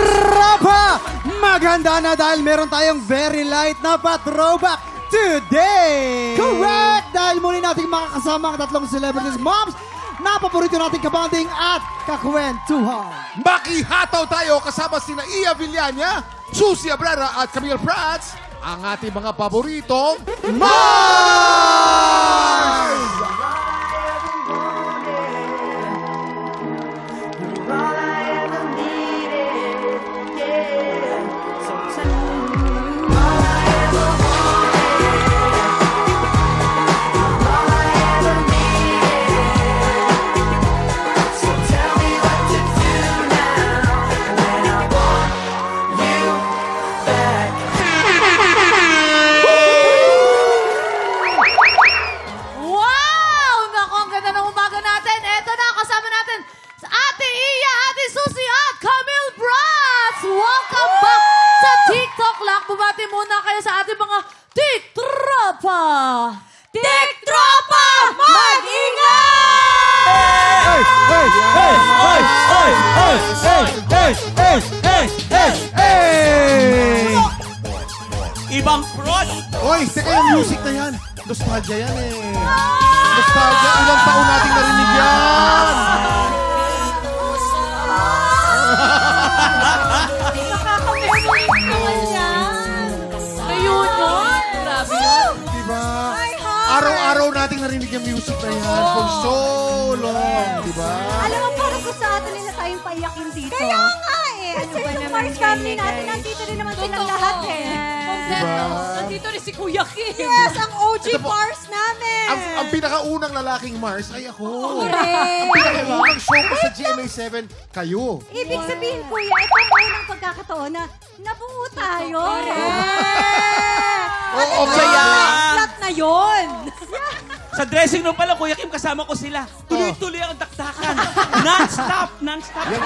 Tropa! Maganda na dahil meron tayong very light na pa-throwback today! Correct! Dahil muli nating makakasama ang tatlong celebrities moms na paborito nating kabanding at kakwentuhan. Makihataw tayo kasama sina Iya Villania, Susie Abrera at Camille Prats, ang ating mga paboritong Mars! Bumati muna kayo sa ating mga Tik-Tropa! Tik-Tropa! Mag-ingat! Hey! Hey! Hey! Hey! Hey! Hey! Hey! Hey! Hey! Ibang prod! Oy, teka yung music na yan. Nostalgia yan eh. Nostalgia, ilang taon nating narinig yan. Nakaka-memories naman yan. Ngayon yun. Grabe yun. Diba? Araw-araw nating narinig yung music na yan for so long. Diba? Alam mo, parang gusto natin nila tayong paiyakin dito. Kaya nga eh. Kasi yung Mars family natin, nandito rin naman silang lahat eh. Kompleto. Nandito rin si Kuya Kim. Yes, ang OG Ito po. Mars namin. Ang pinakaunang lalaking Mars ay ako. Correct. Ang pinakaunang show ko sa GMA7, kayo. Ibig sabihin, kuya, ito ang unang pagkakataon na nabuo tayo. Oo, Kaya, Flat na yun. sa dressing room pala, Kuya Kim, kasama ko sila. Tuloy-tuloy ang taktakan. Non-stop, non-stop. Yan,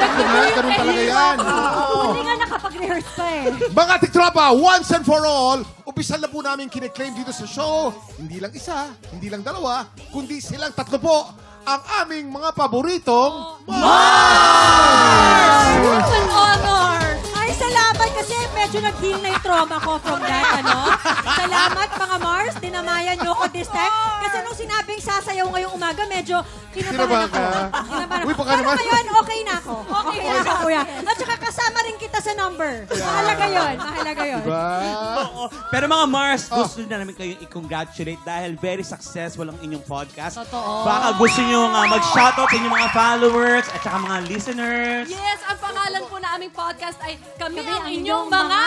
ganun talaga yan. Hindi nga nakapag-rehearse pa eh. Mga Tiktropa, once and for all, umpisan na po namin kine-claim dito sa show. Hindi lang isa, hindi lang dalawa, kundi silang tatlo po ang aming mga paboritong What an honor! Ay, salamat kasi medyo nag-heal na yung trauma ko from that, ano? Salamat, mga Mars. Dinamayan nyo ko this time. Kasi nung sinabing sasayaw ngayong umaga, medyo kinabahan ako. Kinabahan Uy, ako. baka Pero naman. ngayon, okay na ako. Okay na ako, kuya. At saka kasama rin kita sa number. Mahalaga yun. Mahalaga yun. Diba? Oo. Pero mga Mars, gusto na namin kayong i-congratulate dahil very successful ang inyong podcast. Totoo. Baka gusto nyo mag-shoutout sa inyong mga followers at saka mga listeners. Yes, ang pangalan po na aming podcast ay Kami ang ang inyong inyong mga...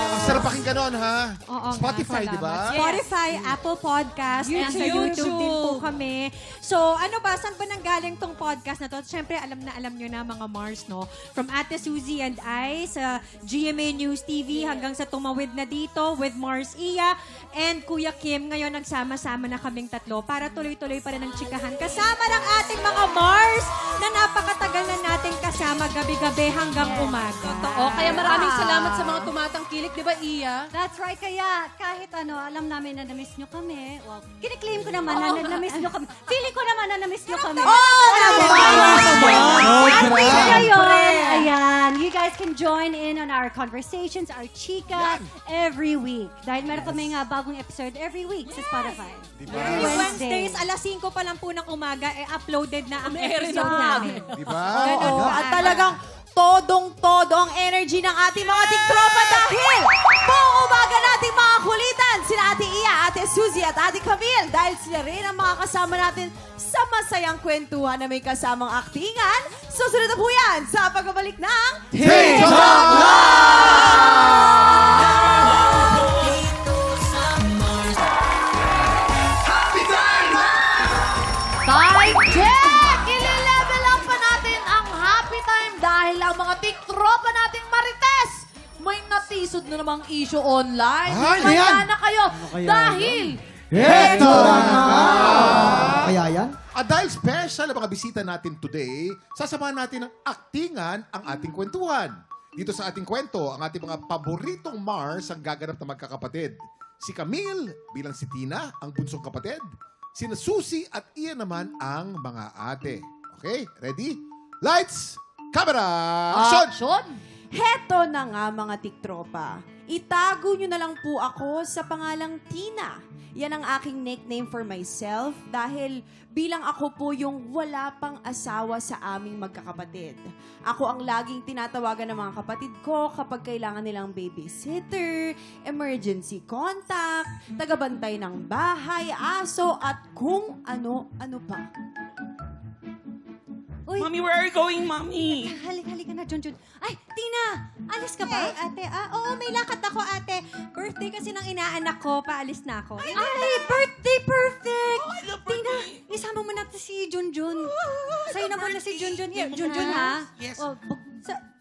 Ang sarap pakinggan nun, ha? Oo nga, Spotify, salamat. di ba? Spotify, Apple Podcast, and sa YouTube din po kami. So, ano ba, saan ba nanggaling tong podcast na to? Siyempre, alam nyo na mga Mars, no? From Ate Susie and I sa GMA News TV hanggang sa tumawid na dito with Mars Iya and Kuya Kim. Ngayon, nagsama-sama na kaming tatlo para tuloy-tuloy pa rin ang chikahan. Kasama ng ating mga Mars na napakatagal na nating kasama gabi-gabi hanggang umaga. Oo, kaya maraming salamat sa mga tumatangkilik, di ba, Iya? That's right. Kaya kahit ano, alam namin na na-miss nyo kami. Well, kiniklaim ko naman na na-miss nyo kami. Feeling ko naman na na-miss nyo kami. At least ngayon, ayan, you guys can join in on our conversations, our chika, every week. Dahil meron kami nga bagong episode every week sa Spotify. Diba? Every Wednesdays, alas 5 pa lang po ng umaga, uploaded na ang Meron episode na. namin. Diba? Ganun Oo. po. At talagang todong-todo ang energy ng ating mga tiktropa dahil buong umaga nating mga kulitan sila Ate Iya, Ate Susie at Ate Camille dahil sila rin ang mga kasama natin sa masayang kwentuhan na may kasamang aktingan. Susunod na po yan sa pagbabalik ng TikTok Time check! Ile-level up pa natin ang happy time dahil ang mga tiktropa nating Marites may natisod na namang issue online. Ay, Handa yan. na kayo dahil Heto na nga! Kaya yan? At dahil special ang mga bisita natin today, sasamahan natin ng aktingan ang ating kwentuhan. Dito sa ating kwento, ang ating mga paboritong Mars ang gaganap na magkakapatid. Si Camille bilang si Tina, ang bunsong kapatid. Sina Susie at Ian naman ang mga ate. Okay, ready? Lights, camera, action! Action! Heto na nga mga tiktropa. Itago nyo na lang po ako sa pangalang Tina. Yan ang aking nickname for myself dahil bilang ako po yung wala pang asawa sa aming magkakapatid. Ako ang laging tinatawagan ng mga kapatid ko kapag kailangan nilang babysitter, emergency contact, tagabantay ng bahay, aso, at kung ano-ano pa. Uy, Mommy, where are you going, Mommy? halika na, Junjun. Ay, Tina! Alis ka ba? Ate, oo, may lakad ako, ate. Birthday kasi ng inaanak ko, paalis na ako. Ay, birthday! Perfect! Tina, isama mo na si Junjun. Sa'yo na muna si Junjun. Here, Junjun, ha? Yes. Oh,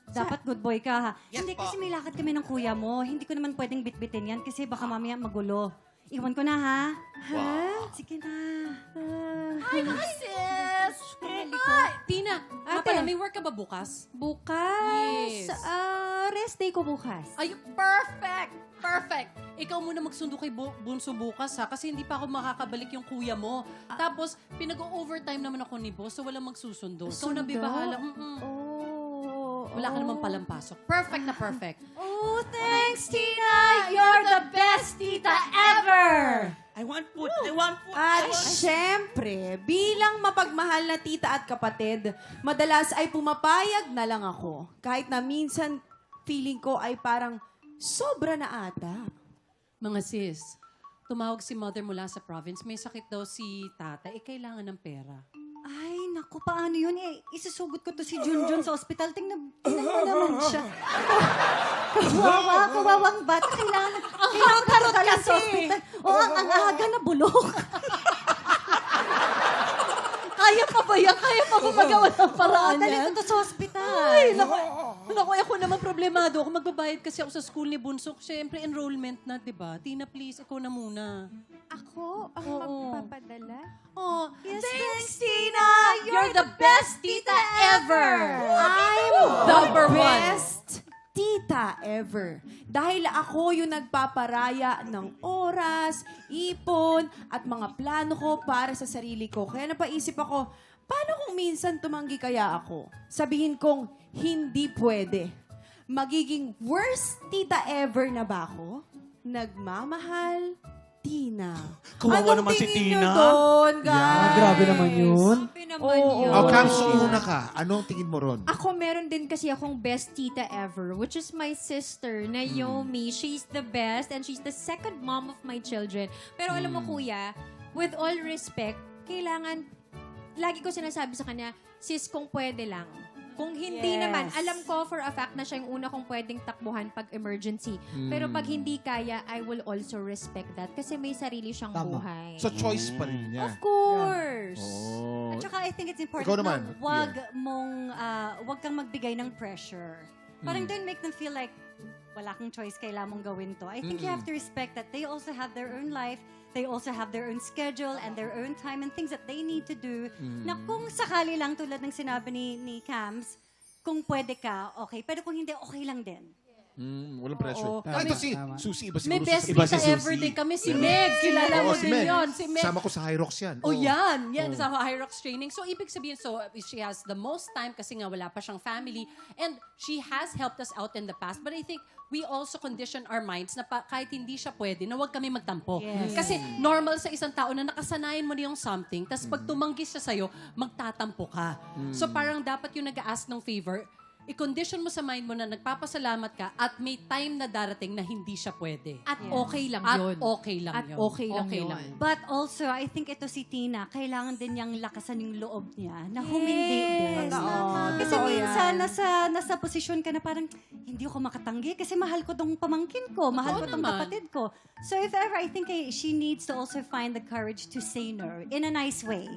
dapat good boy ka, ha? Yes, Hindi, po. kasi may lakad kami ng kuya mo. Hindi ko naman pwedeng bitbitin yan kasi baka mamaya magulo. Iwan ko na, ha? Ha? Sige na. Ay, sis! Ay, Tina, Ate. pala, may work ka ba bukas? Bukas? Yes. Rest day ko bukas. Ay, perfect! Perfect! Ikaw muna magsundo kay Bunso bukas, ha? Kasi hindi pa ako makakabalik yung kuya mo. Tapos, pinag-overtime naman ako ni boss, so walang magsusundo. Ikaw na bibahala. Wala ka naman palang pasok. Perfect na perfect. Oh, thanks, Tina! You're the best tita ever! I want food. I want food. At syempre, bilang mapagmahal na tita at kapatid, madalas ay pumapayag na lang ako. Kahit na minsan feeling ko ay parang sobra na ata. Mga sis, tumawag si mother mula sa province. May sakit daw si tata. Kailangan ng pera. Ay, naku, paano yun? Isasugot ko to si Junjun sa ospital. Tingnan mo naman siya. Kawawang bata. Kailangan ka lang sa ospital. Oo, ang aga na bulok. Kaya pa ba yan? Kaya pa ba magawa ng paraan yan? Dali ko to sa ospital. Ay, naku, ako naman problemado. Ako magbabayad kasi ako sa school ni Bunso. Siyempre, enrollment na, di ba? Tina, please, ikaw na muna. Ako? Ang Oo. magpapadala? Oh, Yes, thanks, Tina! You're the best tita ever! I'm Number the one. best tita ever. Dahil ako yung nagpaparaya ng oras, ipon, at mga plano ko para sa sarili ko. Kaya napaisip ako, paano kung minsan tumanggi kaya ako? Sabihin kong, hindi pwede. Magiging worst tita ever na ba ako? Nagmamahal, Tina. Kawawa Anong naman si tingin nyo Tina. doon, guys? Grabe naman yun. Grabe naman Oo. yun. Oh, Cam, una ka. Anong tingin mo ron? Ako, meron din kasi akong best tita ever, which is my sister, Naomi. She's the best and she's the second mom of my children. Pero alam mo, kuya, with all respect, kailangan, lagi ko sinasabi sa kanya, sis, kung pwede lang. Kung hindi Yes. naman, alam ko for a fact na siya yung una kong pwedeng takbuhan pag emergency. Pero pag hindi kaya, I will also respect that kasi may sarili siyang Tama. buhay. So, choice pa rin niya. Of course! Oh. At saka I think it's important Ikaw naman, na wag kang magbigay ng pressure. Parang don't make them feel like wala kang choice, kailangan mong gawin to. I think you have to respect that they also have their own life, they also have their own schedule and their own time and things that they need to do. Na kung sakali lang tulad ng sinabi ni Cams, kung pwede ka, okay. Pero kung hindi, okay lang din. Walang pressure. Oo. Ito si Susie, iba May siguro best sa Iba tita si Susie. ever din kami. Si Meg. Kilala mo si din Meg. yun. Si Meg. Sama ko sa Hyrox yan. Oh, Oo. yan. Sa Hyrox training. So, ibig sabihin, she has the most time kasi nga wala pa siyang family. And she has helped us out in the past. But I think we also condition our minds na kahit hindi siya pwede, na huwag kami magtampo. Yes. Kasi normal sa isang tao na nakasanayan mo na yung something, tapos pag tumanggi siya sa'yo, magtatampo ka. So, parang dapat yung nag-ask ng favor, i-condition mo sa mind mo na nagpapasalamat ka at may time na darating na hindi siya pwede. At okay lang At yun. okay lang At yun. okay lang yun. But also, I think ito si Tina, kailangan din niyang lakasan yung loob niya na humindi din. Totoo. Kasi Totoo minsan, yan. nasa posisyon ka na parang, hindi ako makatanggi kasi mahal ko tong pamangkin ko, mahal ko tong naman. kapatid ko. So if ever, I think she needs to also find the courage to say no in a nice way.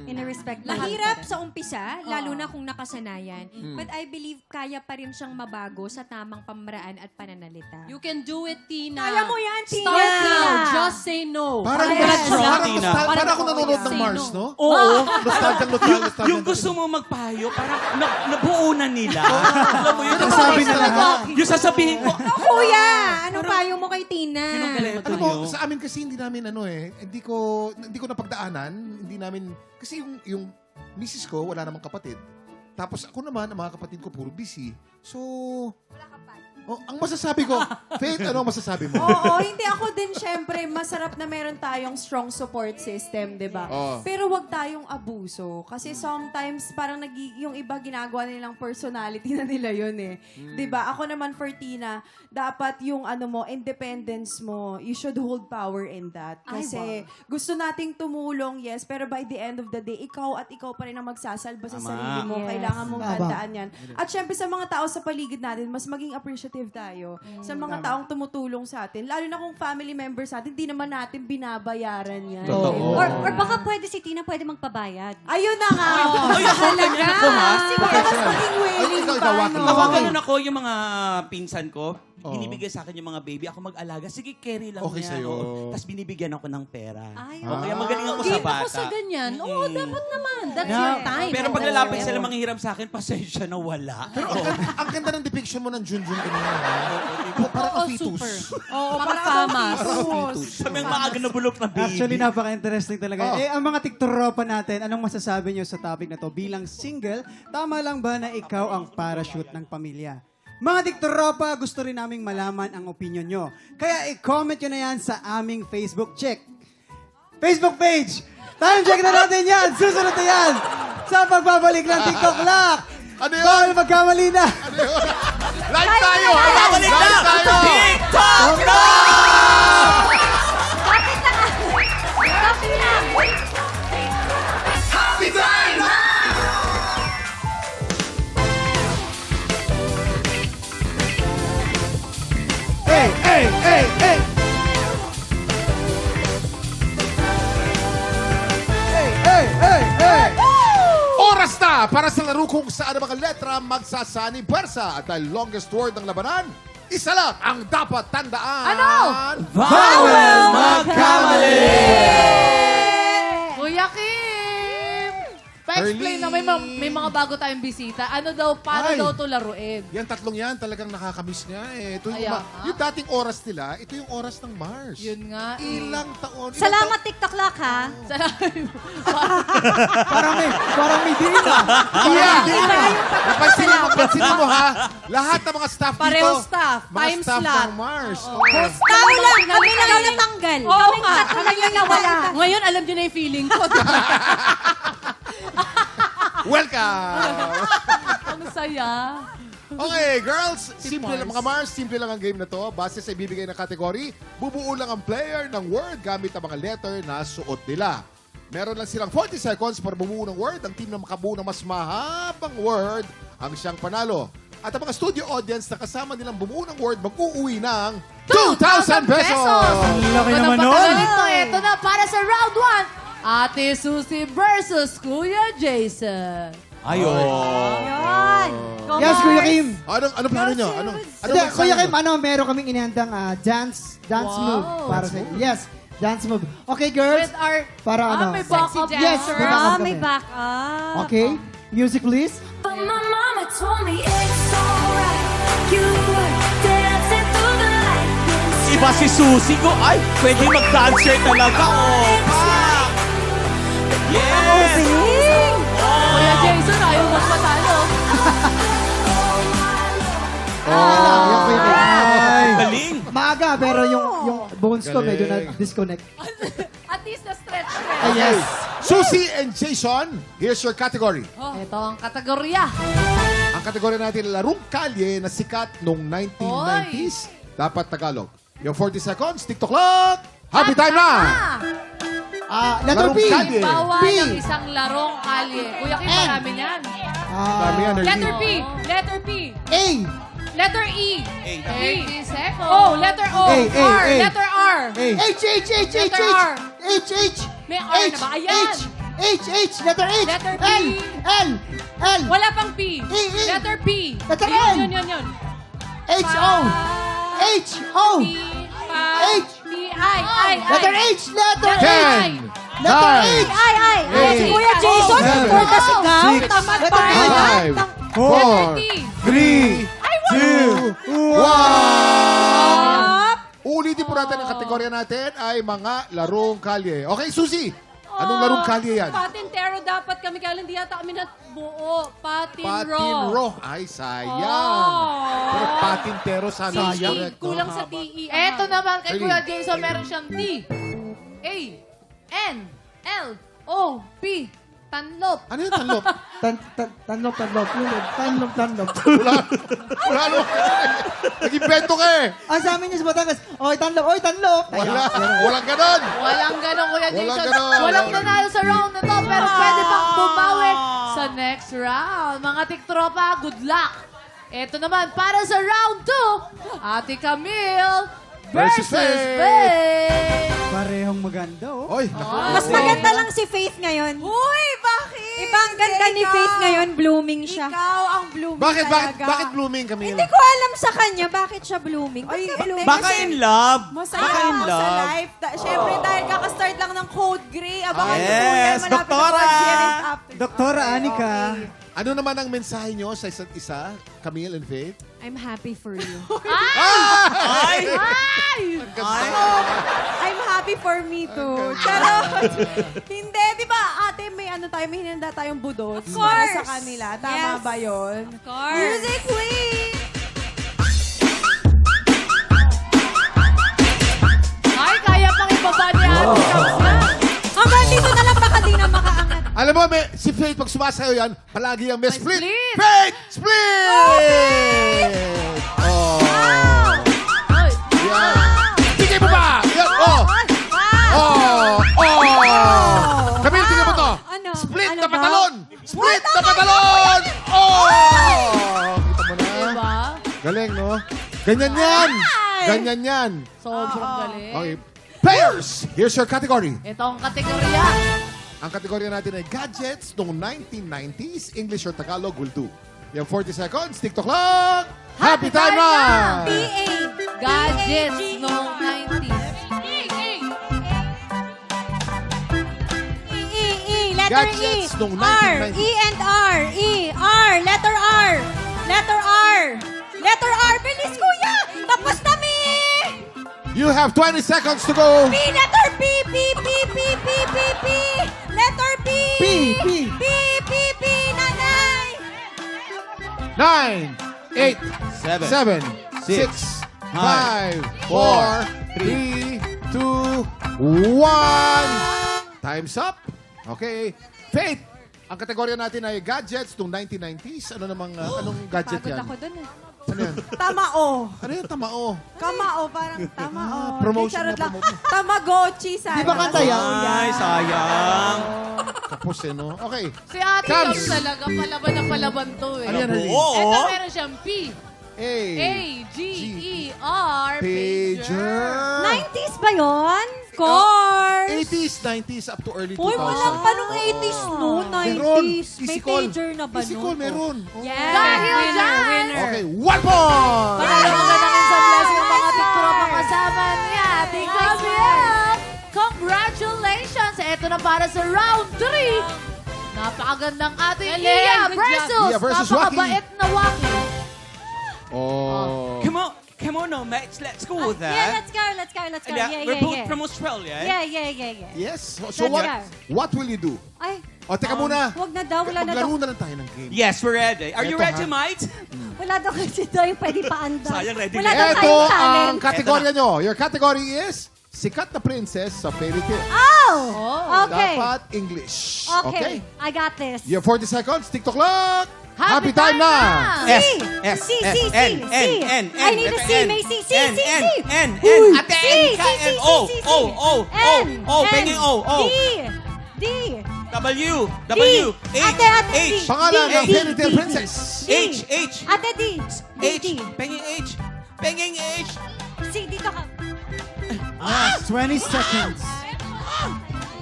In a respectful Mahirap sa umpisa, lalo na kung nakasanayan. But I believe kaya pa rin siyang mabago sa tamang pamaraan at pananalita. You can do it, Tina. Kaya mo yan, Tina! Start now. Just say no. Parang, Yes. parang, Tina. parang ako nanonood ng Say Mars, no. no? Oo. Nostalgia. Yung gusto mo magpayo, parang nabuo na nila. Alam mo yun? Nasabi na lahat. Yung sasabihin ko, Kuya, anong payo mo kay Tina? Alam mo, sa amin kasi hindi namin hindi ko napagdaanan, hindi namin kasi yung misis ko, wala namang kapatid. Tapos ako naman, ang mga kapatid ko, puro busy. So, ang masasabi ko, Faith, ano ang masasabi mo? Oo, hindi ako din syempre masarap na meron tayong strong support system, 'di ba? Oo. Pero wag tayong abuso kasi sometimes parang yung iba ginagawa nilang personality na nila 'yun eh. 'Di ba? Ako naman for Tina, dapat yung independence mo, you should hold power in that. Kasi gusto nating tumulong, yes, pero by the end of the day, ikaw pa rin ang magsasalba sa sarili mo. Yes. Kailangan mong Tama. tandaan 'yan. At syempre sa mga tao sa paligid natin, mas maging appreciative tayo sa mga taong tumutulong sa atin. Lalo na kung family members natin, di naman natin binabayaran yan. Totoo. Or baka pwede si Tina pwede magpabayad. Ayun na nga. Ay, ako ganyan ako, ha? Baka mas maging willing Ikaw, pa, Waki. no? Ako, ganun ako, yung mga pinsan ko, Oo. binibigay sa akin yung mga baby, ako mag-alaga. Sige, carry lang Okay yan. sa'yo. Tapos binibigyan ako ng pera. Ay, O, kaya magaling ako sa Game bata. ako sa ganyan. Oo, dapat naman. That's Yeah. your time. Pero pag lalapit sila manghihiram sa akin, pasensya na wala. Ang ganda ng depiction mo ng Junjun kanina. Parang Oo, a fetus. super. Oo, Mga para famas. Sabi ang maaga na bulok na baby. Actually, napaka-interesting talaga. Oh. Ang mga tiktropa natin, anong masasabi nyo sa topic na to? Bilang single, tama lang ba na ikaw ang parachute ng pamilya? Mga tiktropa, gusto rin naming malaman ang opinion nyo. Kaya i-comment nyo na yan sa aming Facebook check. Facebook page! Time check na natin yan! Susunod na yan! Sa pagbabalik ng TikTok Lock! Ano yun? Bawal magkamali na! Live tayo! Babalik na! Live tayo! TikTok na! Hey, hey, hey, hey! Hey, hey, hey, hey! Oras na para sa laro kung saan ang mga letra magsasani puwersa. At ang longest word ng labanan, isa lang ang dapat tandaan. Ano? Bawal magkamali! Kuya Kim! Pa-explain na may mga bago tayong bisita. Ano daw, paano Ay. daw to laruin? Yan tatlong yan, talagang nakakamiss nga eh. Ito yung, Kaya nga. yung dating oras nila, ito yung oras ng Mars. Yun nga. Ilang taon. Salamat TikTok Lock, ha? Parang may din na. Napansinin mo ha, lahat ng mga staff dito, Pareho staff, mga time staff slot. ng Mars. Tao lang, kami lang yung natanggal. Oo Kaming nga, tatlo lang yung nawala. Ngayon, alam niyo na yung feeling ko. Welcome! Ang saya. Okay, girls, simple lang mga Mars, simple lang ang game na to. Base sa ibibigay na kategory, bubuo lang ang player ng word gamit ang mga letter na suot nila. Meron lang silang 40 seconds para bumuo ng word. Ang team na makabuo ng mas mahabang word ang siyang panalo. At ang mga studio audience na kasama nilang bumuo ng word, mag-uuwi ng 2,000 pesos! Laki Ito naman na nun. patagalito. Ito na para sa round 1. Ate Susie versus Kuya Jason. Ayun. Yun. Yes, Kuya Kim. Ano plano nyo? Ano Hindi, Kuya Kim, meron kaming inihandang dance Wow. move para sa Yes, dance move. Okay, girls. With our... Para ano? may backup Yes, dancer. may backup May kami. backup. Okay, music please. But my mama told me it's alright. You were dancing through the light. Iba si Susie ko. Ay, pwede mag-dancer talaga. Oh, pa! Yes! Kuya Jason, ayaw magpatalo. Yung Kuya Kim. Ay. Galing. Maaga, pero yung bones ko medyo na-disconnect. At least na-stretch. Yes. Susie and Jason, here's your category. Ito ang kategorya. Ang kategory natin, larong kalye na sikat noong 1990s. Dapat Tagalog. Yung 40 seconds, TikTok clock. Happy time na! Letter Larong P. kalye. Bawal P. ng isang larong kalye. Kuya Kim, marami yan. Dami yan, Letter Ernie. P. Letter P. A. Letter E. 30 seconds. O. Letter O. A, A, R. A. Letter R. A. H, H, H, H, Letter H. R. H, H. May R na ba? Ayan. H, letter H. Letter P. L. Wala pang P. E. Letter P. Letter Yun, N. yun. H, O. H, O. P. H. P. I. Letter H, letter H. 10, Letter 9, H. Ay. Eight. Kuya Jason, Seven. for the sigaw. Six. Tamad Letter pa. A. 5, Letter 4, T. 3, 2, 1. Ulitin po natin ang kategorya natin ay mga larong kalye. Okay, Susie. Anong larong kalye yan? Patintero dapat kami, kaya hindi yata kami buo. Patinro. Patinro. Ay, sayang. Pero patintero sana. TE. Correct, no? Kulang sa TE. Eto naman kay Really? Kuya Jason, meron siyang T. A. N. L. O. P. Tanlop. Ano yung tanlop? Tanlop. Tanlop. Wala ano. Nag-invento ka eh. Sa amin yung sa Batangas, oy, tanlop. Walang ganon. Walang ganon, Kuya Walang Jason. ganon. Walang nanalo sa round na to, pero pwede pang bumawi sa next round. Mga tiktropa, good luck. Ito naman, para sa round 2, Ate Camille versus Faith. Parehong maganda, oh. Oy, naku. Mas maganda lang si Faith ngayon. Uy, bakit? Ibang ganda ni Ikaw. Faith ngayon, blooming siya. Ikaw ang blooming Bakit talaga. blooming, Camille? Hindi ko alam sa kanya bakit siya blooming. Ba't Ay, ka hindi, blooming? Baka kasi in love. Masaya Baka in ako sa love. life. Siyempre, dahil kakastart lang ng Code Grey. Abangan Yes, ko po yan. Malapit Doktora. na po ang series after. Doktora Anika. Ano naman ang mensahe nyo sa isa't isa, Camille and Faith? I'm happy for you. Ay! I'm happy for me too. Charot! Hindi, di ba ate, may hinanda tayong budots para sa kanila. Tama Yes. ba yun? Of course. Music please! Ay, kaya pang ibaba ni Ate Camille. Hanggang dito na lang baka di na makaangat. Alam mo, si Faith, pag sumasayo yan, palagi ang may split. split. Faith! Split! Oh. Ay, Yan. Tigay mo ba? Yan. Oh. Oh. Oh. Camille, tigay mo to. Ano? Split Ano na ba? patalon! Split na patalon! Oh! Kita mo na. diba? Galing, no? Ganyan yan. Ganyan yan. Sobrang galing. Okay. Players, here's your category. Ito ang kategorya. Ang kategorya natin ay gadgets noong 1990s. English or Tagalog will do. You have 40 seconds. TikTok clock. Happy time na! PA. Gadgets noong 90s. Letter Gadgets E. nung R. 1990s. E and R. E. R. Letter R. Letter R. Letter R. Bilis, kuya! Tapos na, Mi! You have 20 seconds to go. P. Letter P. P. P. P. P. P. P. Letter P. P. P. P. P. Nanay! 9, 8, 7, 6, 5, 4, 3, 2, 1. Time's up. Okay. Faith, ang kategorya natin ay gadgets noong 1990s. Ano namang, anong gadget Pagod yan? ako dun eh. Ano yan? Tamao. Ano yan? Tamao. Kamao, parang tamao. promotion Charot na lang. promotion. Tamagotchi, sana. Di ba kanta yan? Ay, sayang. Kapos eh, no? Okay. Si Ate Cams. Cams talaga, palaban na palaban to eh. Ano yan, Halil? Oo. Ito meron siyang P. A. A-G-E-R. Pager. 90s ba yun? Of course! 80s, 90s, up to early 2000. Uy, wala pa nung 80s, no? 90s. Meron. May Easy call. pager na ba Easy nun? call, meron. Oh. Yes! Dahil winner, dyan. winner. Okay, 1 point! Panalo ka na rin sa blessing ng mga tiktropa kasama ni Ate Camille. Congratulations! Ito na para sa round 3. Napakagandang ating Galing, Iya good job. Iya versus napakabait na Waki. Oh. Come on, no, mates. Let's go with Yeah, that. let's go, let's go, let's go. Yeah, Yeah, we're yeah, both yeah. from Australia. Eh? Yeah. Yes. So Let's what will you do? Ay, O, teka muna. wag na daw, wala na daw. Maglaro na lang tayo ng game. Yes, we're ready. Are you Eto, ready, ha? mate? Wala daw kasi daw yung pwede paandar. Sayang, ready Wala na. daw Ito tayong ang talent. kategorya nyo. Your category is Sikat na Princess sa Fairy Tale. Oh! Okay. Dapat English. Okay. I got this. You have 40 seconds. TikTok clock. Happy time time na! na! S, C, S, C, C, N, C. N, N, I need a letter C, N. may C, C, N, C, N, C. N, Uy. N. Ate C, N, C, K, C, N, C, O, C, C. O, O, O, N, O, penging O, O. D. W, D. W, H, Ate, ate, H, D. Pangalan D, ng D, Fairy Tale D, Princess. H, H, Ate D. D, H, D. penging H, penging H. C, dito ka. Last 20 seconds.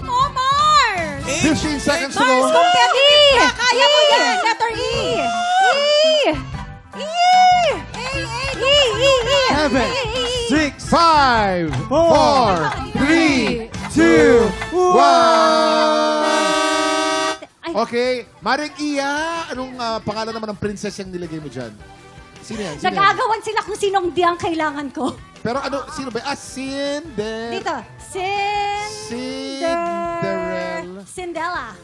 Oh, Mars! 15 seconds to Mars, go. kumpya D! Kaya mo yan! Letter E! E! E! 7, 6, 5, 4, 3, 2, 1. Okay. Maring Iya, anong pangalan naman ng princess yung nilagay mo dyan? Sino yan? Sino yan? Nag-aagawan sila kung sinong di ang kailangan ko. Pero ano, sino ba? Cinderella. Dito. Cinderella. Cinderella.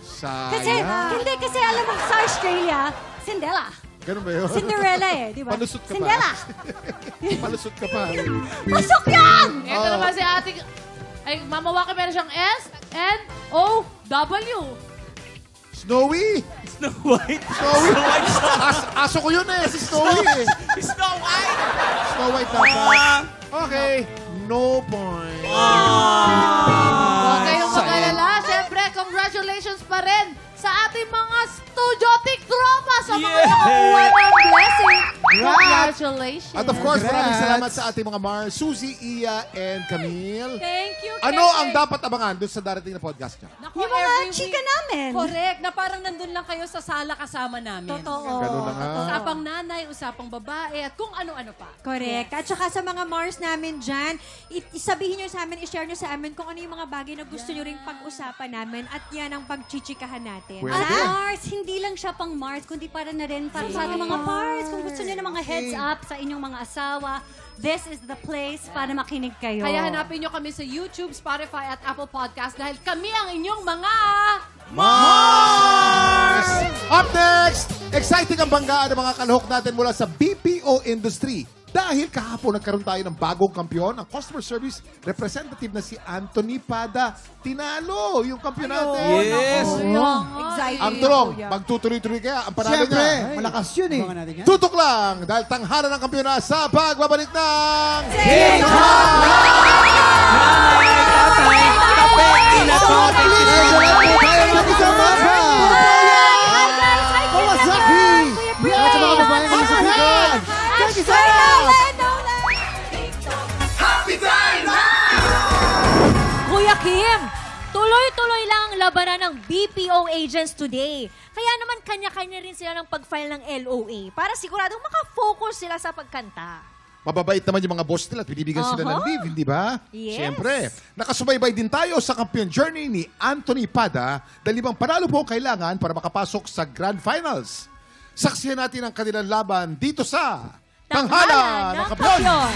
Kasi, Sayang. hindi, kasi alam mo, sa Australia, Cinderella. Ganun ba yun? Cinderella di ba? Palusot ka Cinderella. pa. Palusot ka pa. Pasok yan! Ito naman si ating... Ay, mamawaki meron siyang S-N-O-W. Snowy! Snow White. Snowy! Aso ko yun si Snowy Snow White. Snow White dapat. Okay, no point. Huwag kayong Sayang. mag-alala. Siyempre, congratulations pa rin sa ating mga studio tiktropa sa mga Yeah. nakakuha ng blessing. Congratulations. At of course, maraming Congrats. salamat sa ating mga Mars, Suzy, Iya, and Camille. Thank you, Ano ang dapat abangan doon sa darating na podcast niya? Naku, Yung mga every chika week. namin. Correct, na parang nandun lang kayo sa sala kasama namin. Totoo. Ganun na nga. Usapang nanay, usapang babae, at kung ano-ano pa. Correct. At saka sa mga Mars namin dyan, isabihin nyo sa amin, i-share nyo sa amin kung ano yung mga bagay na gusto nyo ring pag-usapan namin at yan ang pagchichikahan natin. Pwede. At Mars, hindi lang siya pang Mars, kundi para na rin para sa ating mga Mars. Kung gusto niyo ng mga heads up sa inyong mga asawa, this is the place para makinig kayo. Kaya hanapin nyo kami sa YouTube, Spotify, at Apple Podcast dahil kami ang inyong mga... Mars! Up next, exciting ang banggaan ng mga kalahok natin mula sa BPO industry. Dahil kahapon nagkaroon tayo ng bagong kampiyon, ang customer service representative na si Anthony Pada. Tinalo yung kampiyon natin. Yes. excited. Ang tulong, magtutuloy-tuloy kaya ang panalo Siyempre, niya. malakas yun eh. Abangan natin yan. Tutok lang dahil tanghalan ng kampiyon na sa pagbabalik ng... Kape, inatote. Kawasaki! At sa mga babaeng kasakitan! Check it out! Kuya Kim, tuloy-tuloy lang ang labanan ng BPO agents today. Kaya naman kanya-kanya rin sila ng pag-file ng LOA para siguradong makafocus sila sa pagkanta. Mababait naman yung mga boss nila at binibigyan sila ng leave, hindi ba? Yes. Siyempre. Nakasubaybay din tayo sa kampiyon journey ni Anthony Pada dahil ibang panalo po ang kailangan para makapasok sa Grand Finals. Saksihan natin ang kanilang laban dito sa Tanghalan ng Kampiyon.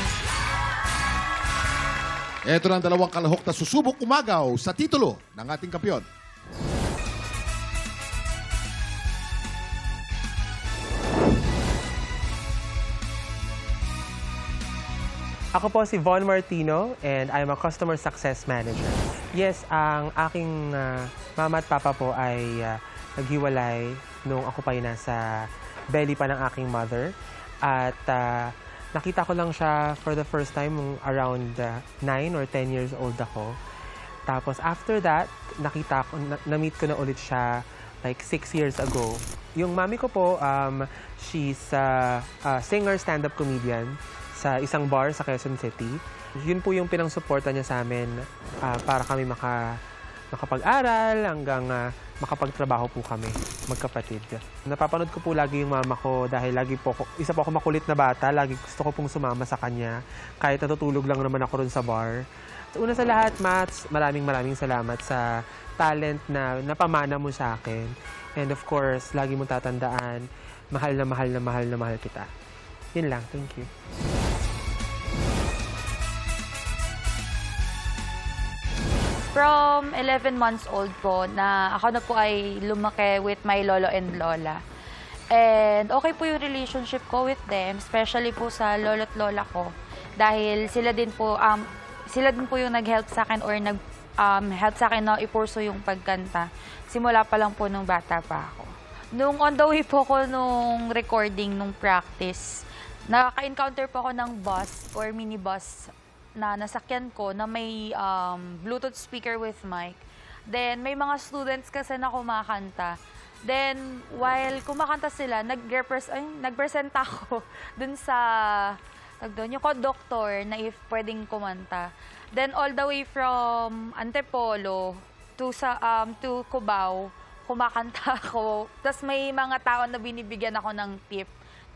Ito na ang dalawang kalahok na susubok umagaw sa titulo ng ating kampiyon. Ako po si Von Martino and I'm a Customer Success Manager. Yes, ang aking mama at papa po ay naghiwalay nung ako pa nasa belly pa ng aking mother. At nakita ko lang siya for the first time nung around 9 or 10 years old ako. Tapos after that, na-meet ko na ulit siya like 6 years ago. Yung mami ko po, she's a singer, stand-up comedian sa isang bar sa Quezon City. Yun po yung pinang-suporta niya sa amin para kami makapag-aral hanggang makapagtrabaho po kami, magkapatid. Napapanood ko po lagi yung mama ko dahil isa po ako makulit na bata. Lagi gusto ko pong sumama sa kanya kahit natutulog lang naman ako ron sa bar. Una sa lahat, Mats, maraming salamat sa talent na napamana mo sa akin. And of course, lagi mong tatandaan, mahal na mahal kita. Yun lang. Thank you. From 11 months old po na ako na po ay lumaki with my lolo and lola. And okay po yung relationship ko with them, especially po sa lolo at lola ko. Dahil sila din po yung nag-help sa akin or nag-help sa akin na ipurso yung pagkanta. Simula pa lang po nung bata pa ako. Nung on the way po ko nung recording, nung practice, nakaka-encounter po ako ng bus or minibus na nasakyan ko na may Bluetooth speaker with mic. Then, may mga students kasi na kumakanta. Then, while kumakanta sila, nagpresent ako dun sa, yung conductor na if pwedeng kumanta. Then, all the way from Antipolo to Cubao, kumakanta ako. Tapos may mga tao na binibigyan ako ng tip.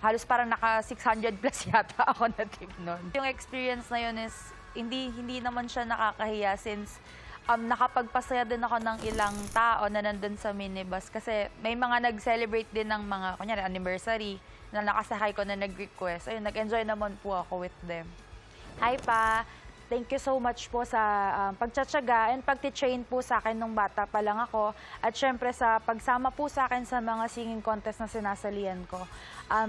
Halos parang naka 600 plus yata ako na tip nun. Yung experience na yun is, hindi naman siya nakakahiya since nakapagpasaya din ako ng ilang tao na nandun sa minibus. Kasi may mga nag-celebrate din ng mga, kunyari, anniversary na nakasakay ko na nag-request. Ayun, nag-enjoy naman po ako with them. Hi pa! thank you so much po sa pagtsatsaga and pagtitrain po sa akin nung bata pa lang ako. At syempre sa pagsama po sa akin sa mga singing contest na sinasalian ko.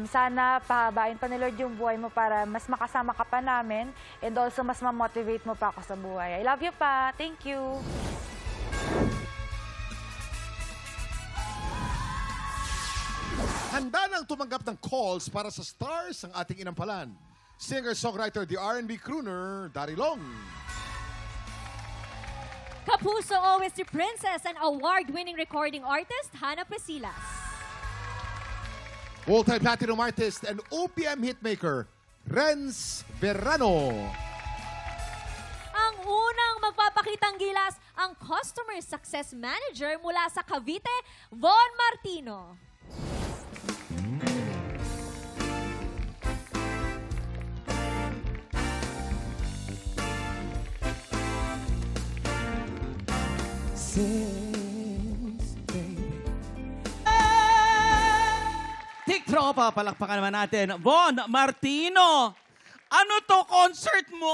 Sana pahabain pa ni Lord yung buhay mo para mas makasama ka pa namin and also mas ma-motivate mo pa ako sa buhay. I love you pa. Thank you. Handa nang tumanggap ng calls para sa stars ang ating inampalan. Singer-songwriter, the R&B crooner, Daddy Long. Kapuso OST Princess and award-winning recording artist, Hannah Pesilas. Multi platinum artist and OPM hitmaker, Renz Verano. Ang unang magpapakitang gilas, ang Customer Success Manager mula sa Cavite, Von Martino. Tiktropa, palakpakan naman natin. Von Martino, ano to concert mo?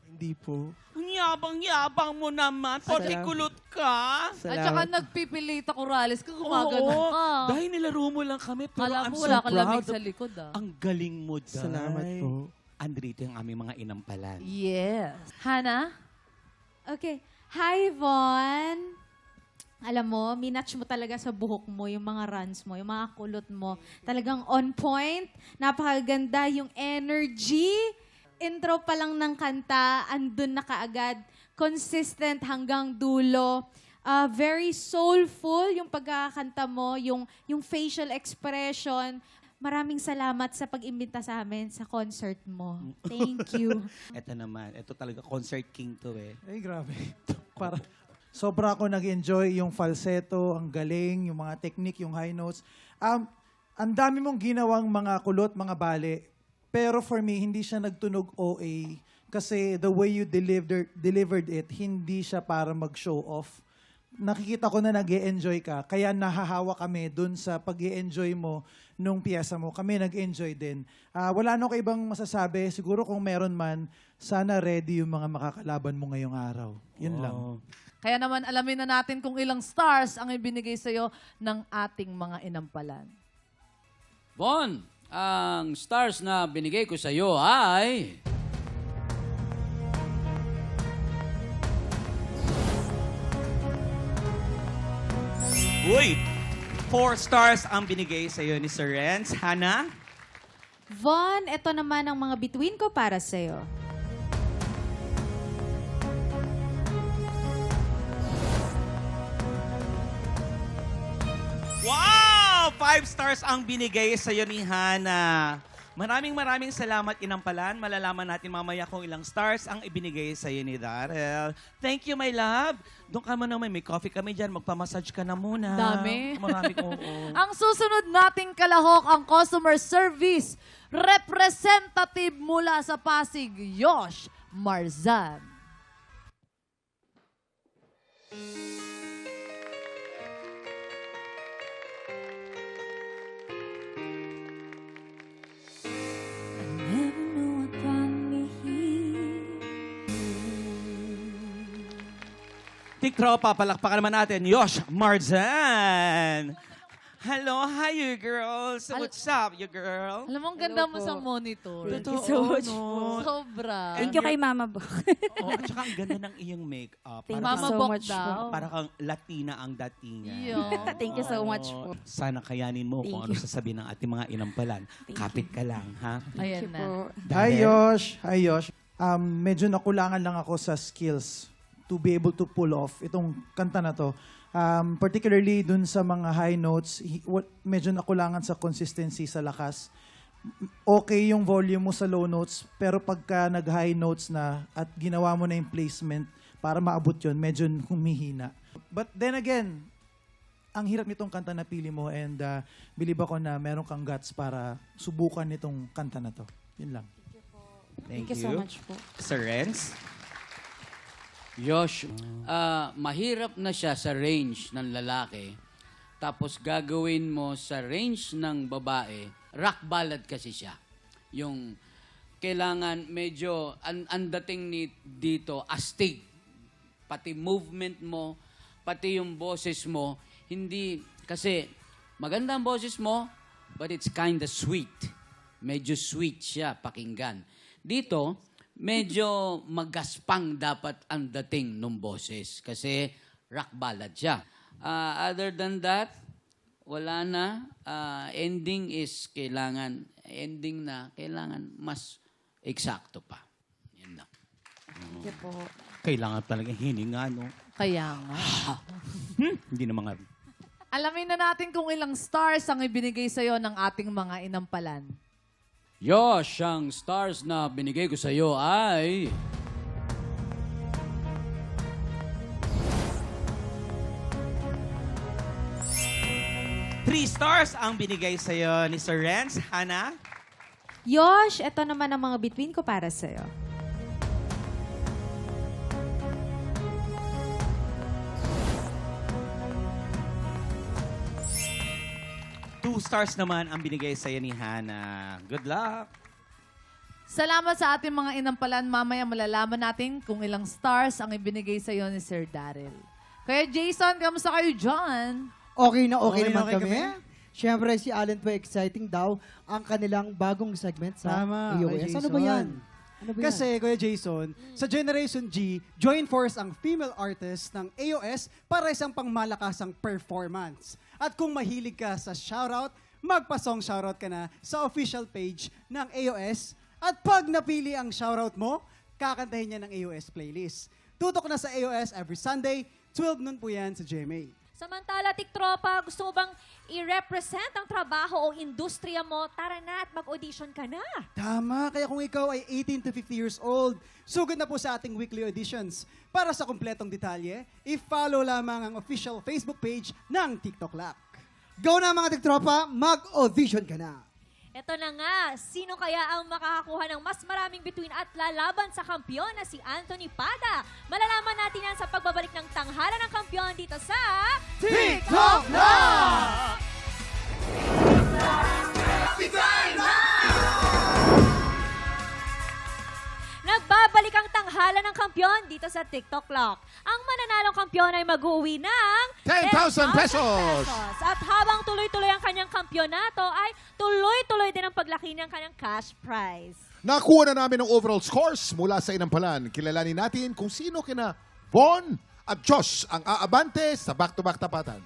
Hindi po. Ang yabang-yabang mo naman. Pati-kulot ka. At saka nagpipilita Corrales ka, gumagano Oo, ka. dahil nilaro mo lang kami. Pero Kala I'm mo so wala kang proud. lamig sa likod, ah. Ang galing mo, Day. Salamat po. Andrito yung aming mga inampalan. Yes. Hannah? Okay. Hi, Von. Alam mo, minatch mo talaga sa buhok mo, yung mga runs mo, yung mga kulot mo. Talagang on point. Napakaganda yung energy. Intro pa lang ng kanta, andun na kaagad. Consistent hanggang dulo. Very soulful yung pagkakanta mo, yung facial expression. Maraming salamat sa pag-imbita sa amin sa concert mo. Thank you. Ito naman. Ito talaga concert king to eh. Ay, grabe. Para sobra ako nag-enjoy yung falsetto, ang galing, yung mga technique, yung high notes. Ang dami mong ginawang mga kulot, mga bale. Pero for me, hindi siya nagtunog OA. Kasi the way you delivered it, hindi siya para mag-show off. Nakikita ko na nag-e-enjoy ka. Kaya nahahawa kami dun sa pag-e-enjoy mo nung piyesa mo. Kami nag-enjoy din. Wala nang ibang masasabi. Siguro kung meron man, sana ready yung mga makakalaban mo ngayong araw. Yun lang. Kaya naman alamin na natin kung ilang stars ang ibinigay sa'yo ng ating mga inampalan. Von, ang stars na binigay ko sa iyo ay... Uy! 4 stars ang binigay sa'yo ni Sir Renz. Hannah? Von, ito naman ang mga bituin ko para sa'yo. Wow! 5 stars ang binigay sa'yo ni Hannah. Maraming salamat inampalan. Malalaman natin mamaya kung ilang stars ang ibinigay sa'yo ni Darrell. Thank you, my love. Doon ka mo naman. May coffee kami dyan. Magpamassage ka na muna. Dami. Marami oo. Ang susunod nating kalahok, ang customer service representative mula sa Pasig, Yosh Marzan. Tiktropa, palakpakan naman natin, Yosh Marzan. Hello, hi you girls. What's up, you girl? Alam mo, ang ganda mo sa monitor. Thank you so much po. Sobra. Thank you kay Mama Bo. At saka ang ganda ng iyong makeup. Thank Mama you so Bok much daw. po. Para kang Latina ang datingan. Yeah. Thank you so much po. Sana kayanin mo kung ano sasabihin ng ating mga inampalan. Kapit ka lang, ha? Ayan na. Hi, Yosh. Hi, Yosh. Medyo nakulangan lang ako sa skills to be able to pull off itong kanta na to. Particularly dun sa mga high notes, medyo nakulangan sa consistency sa lakas. Okay yung volume mo sa low notes, pero pagka nag-high notes na at ginawa mo na yung placement para maabot yun, medyo humihina. But then again, ang hirap nitong kanta na pili mo and believe ako na meron kang guts para subukan nitong kanta na to. Yun lang. Thank you so much po. Sir Renz? Yosh, mahirap na siya sa range ng lalaki. Tapos gagawin mo sa range ng babae, rock ballad kasi siya. Yung kailangan medyo, ang dating dito, astig. Pati movement mo, pati yung boses mo, hindi, kasi maganda ang boses mo, but it's kinda sweet. Medyo sweet siya, pakinggan. Dito, medyo magaspang dapat ang dating ng boses kasi rock ballad siya. Other than that, wala na. Ending kailangan mas eksakto pa. Yan lang. Kailangan talagang hininga, no? Kaya nga. Hindi na mga... Alamin na natin kung ilang stars ang ibinigay sa'yo ng ating mga inampalan. Yosh, ang stars na binigay ko sa iyo ay... 3 stars ang binigay sa'yo ni Sir Renz. Hana? Yosh, eto naman ang mga between ko para sa'yo. Two stars naman ang binigay sa'yo ni Hana. Good luck! Salamat sa ating mga inampalan. Mamaya malalaman natin kung ilang stars ang ibinigay sa'yo ni Sir Daryl. Kaya Jason, kamusta kayo dyan? Okay na okay, Okay na naman okay kami. kami. Siyempre, si Allen po exciting daw ang kanilang bagong segment sa Tama, AOS. Kuya Ano ba Jason. yan? Ano ba yan? Kasi, Kuya Jason, sa Generation G, join force ang female artist ng AOS para isang pangmalakasang performance. At kung mahilig ka sa shoutout, magpa-song shoutout ka na sa official page ng AOS. At pag napili ang shoutout mo, kakantahin niya ng AOS playlist. Tutok na sa AOS every Sunday, 12 noon po yan sa GMA. Samantala, tiktropa, gusto mo bang i-represent ang trabaho o industriya mo? Tara na at mag-audition ka na. Tama, kaya kung ikaw ay 18 to 50 years old, sugod na po sa ating weekly auditions. Para sa kumpletong detalye, i-follow lamang ang official Facebook page ng TikTok Lock. Go na mga tiktropa, mag-audition ka na. Ito na nga, sino kaya ang makakakuha ng mas maraming bituin at lalaban sa kampiyon na si Anthony Pada? Malalaman natin yan sa pagbabalik ng tanghalan ng kampiyon dito sa TikTok Lock! Nagbabalik ang tanghalan ng kampiyon dito sa TikTok Lock. Ang mananalong kampiyon ay mag-uwi ng 10,000 pesos! At habang tuloy-tuloy ang kanyang kampyonato, ay tuloy-tuloy din ang paglaki ng kanyang cash prize. Nakuha na namin ang overall scores mula sa inampalan. Kilalanin natin kung sino kina Von at Josh ang aabante sa back-to-back tapatan.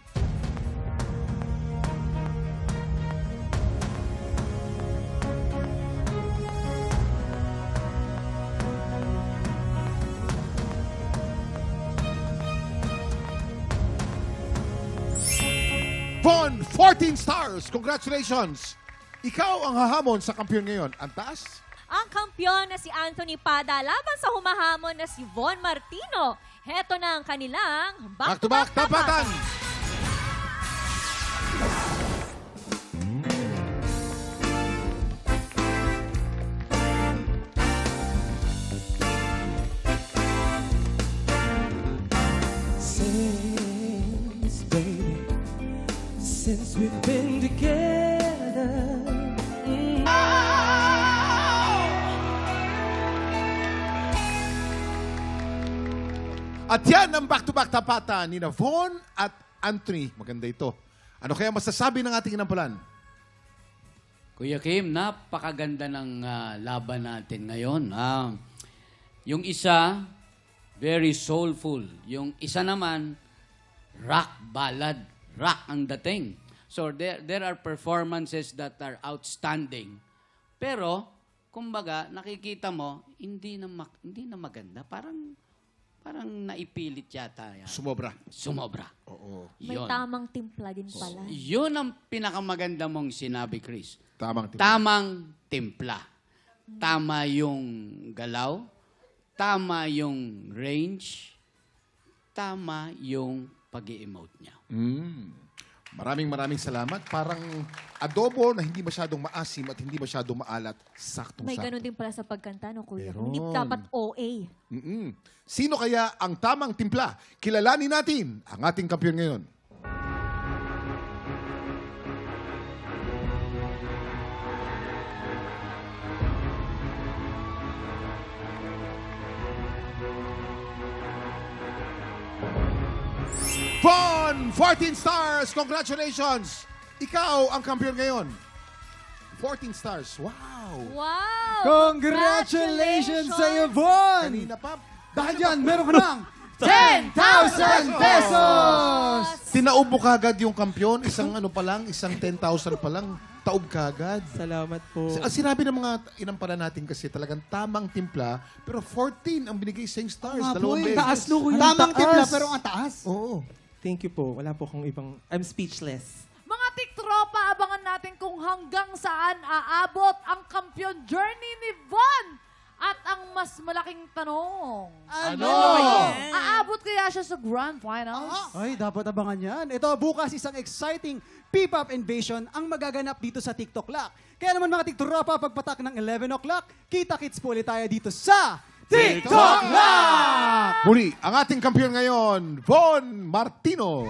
Von, 14 stars! Congratulations! Ikaw ang hahamon sa kampiyon ngayon. Ang taas? Ang kampiyon na si Anthony Pada laban sa humahamon na si Von Martino. Heto na ang kanilang Back-to-back tapatan! Since we've been together. At yan ang back-to-back tapatan ni Von at Anthony. Maganda ito. Ano kaya masasabi ng ating inampalan? Kuya Kim, napakaganda ng laban natin ngayon. Yung isa, very soulful. Yung isa naman, rock ballad. Rock ang dating. So there are performances that are outstanding. Pero, kumbaga, nakikita mo, hindi na maganda. Parang naipilit yata yan. Sumobra. Sumobra. Oo. May tamang timpla din pala. Yun ang pinakamaganda mong sinabi, Chris. Tamang timpla. Tamang timpla. Tama yung galaw. Tama yung range. Tama yung pag-i-emote niya. Maraming salamat. Parang adobo na hindi masyadong maasim at hindi masyadong maalat. Saktong-sakto. May ganun din pala sa pagkanta, no, Kuya? Meron. Hindi dapat OA. Sino kaya ang tamang timpla? Kilalanin natin ang ating kampiyon ngayon. Von, 14 stars! Congratulations! Ikaw ang kampiyon ngayon. 14 stars. Wow! Wow! Congratulations sa iyo, Von! Kanina pa. Dahil yan, meron ka ng 10,000 pesos! Tinaob mo kagad yung kampiyon. Isang ano pa lang, isang 10,000 pa lang. Taob kagad. Salamat po. Sinabi ng mga inampala natin kasi talagang tamang timpla, pero 14 ang binigay sa stars. Dalawang beses. Taas no, kuya. Tamang Taas. timpla, pero ang taas. Oo. Thank you po. Wala po akong ibang... I'm speechless. Mga tiktropa, abangan natin kung hanggang saan aabot ang kampiyon journey ni Von. At ang mas malaking tanong, Ano? aabot kaya siya sa grand final? Ay, dapat abangan yan. Ito, bukas isang exciting P-Pop Invasion ang magaganap dito sa TikTok Lock. Kaya naman mga TikTropa, pagpatak ng 11 o'clock, kita-kits po ulit tayo dito sa TikTok Lock! Muli, ang ating kampiyon ngayon, Von Martino.